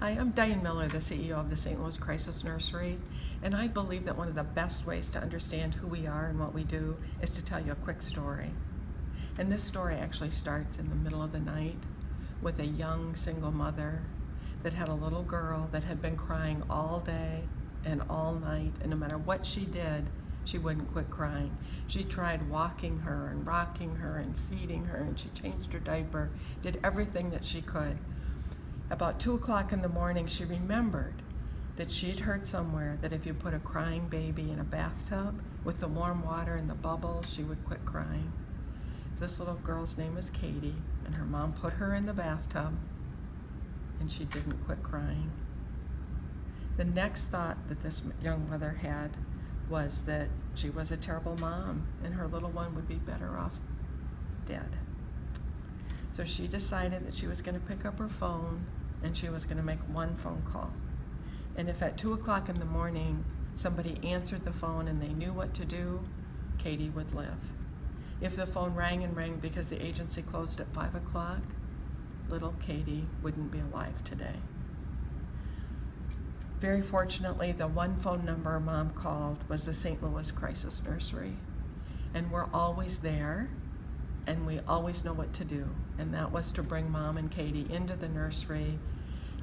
Hi, I'm Diane Miller, the CEO of the St. Louis Crisis Nursery, and I believe that one of the best ways to understand who we are and what we do is to tell you a quick story. And this story actually starts in the middle of the night with a young single mother that had a little girl that had been crying all day and all night, and no matter what she did, she wouldn't quit crying. She tried walking her and rocking her and feeding her, and she changed her diaper, did everything that she could. About 2 o'clock in the morning, she remembered that she'd heard somewhere that if you put a crying baby in a bathtub with the warm water and the bubbles, she would quit crying. This little girl's name is Katie, and her mom put her in the bathtub, and she didn't quit crying. The next thought that this young mother had was that she was a terrible mom, and her little one would be better off dead. So she decided that she was going to pick up her phone and she was going to make one phone call. And if at 2 o'clock in the morning somebody answered the phone and they knew what to do, Katie would live. If the phone rang and rang because the agency closed at 5 o'clock, little Katie wouldn't be alive today. Very fortunately, the one phone number Mom called was the St. Louis Crisis Nursery. And we're always there, and we always know what to do. And that was to bring Mom and Katie into the nursery,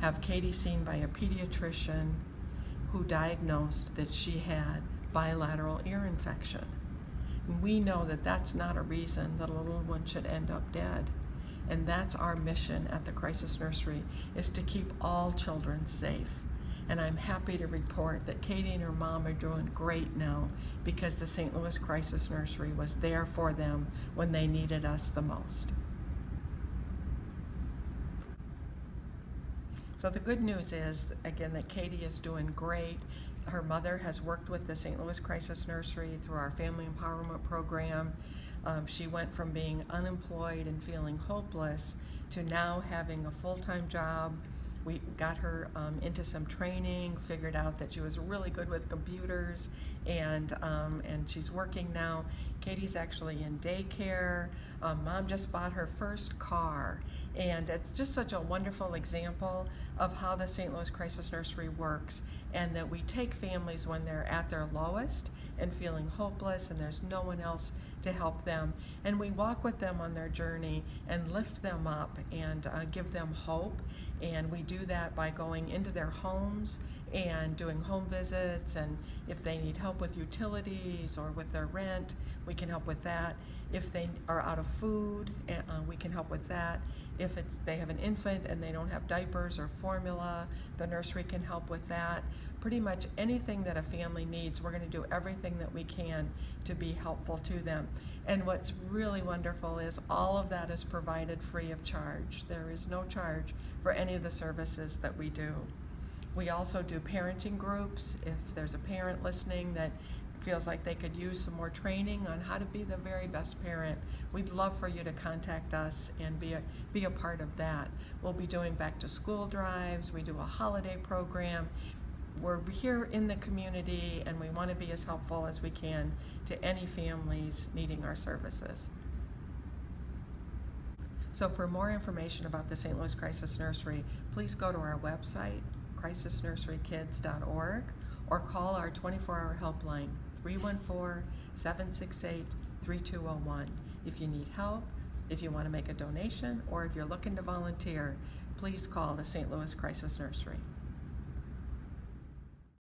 have Katie seen by a pediatrician who diagnosed that she had bilateral ear infection. And we know that that's not a reason that a little one should end up dead. And that's our mission at the Crisis Nursery, is to keep all children safe. And I'm happy to report that Katie and her mom are doing great now because the St. Louis Crisis Nursery was there for them when they needed us the most. So the good news is, again, that Katie is doing great. Her mother has worked with the St. Louis Crisis Nursery through our Family Empowerment Program. She went from being unemployed and feeling hopeless to now having a full-time job. We got her into some training, figured out that she was really good with computers, and she's working now. Katie's actually in daycare. Mom just bought her first car, and it's just such a wonderful example of how the St. Louis Crisis Nursery works, and that we take families when they're at their lowest and feeling hopeless and there's no one else to help them, and we walk with them on their journey and lift them up and give them hope. And we do that by going into their homes and doing home visits, and if they need help with utilities or with their rent, we can help with that. If they are out of food, we can help with that. If they have an infant and they don't have diapers or formula, the nursery can help with that. Pretty much anything that a family needs, we're going to do everything that we can to be helpful to them. And what's really wonderful is all of that is provided free of charge. There is no charge for any of the services that we do. We also do parenting groups. If there's a parent listening that feels like they could use some more training on how to be the very best parent, we'd love for you to contact us and be a part of that. We'll be doing back to school drives. We do a holiday program. We're here in the community, and we want to be as helpful as we can to any families needing our services. So for more information about the St. Louis Crisis Nursery, please go to our website, crisisnurserykids.org, or call our 24-hour helpline, 314-768-3201. If you need help, if you want to make a donation, or if you're looking to volunteer, please call the St. Louis Crisis Nursery.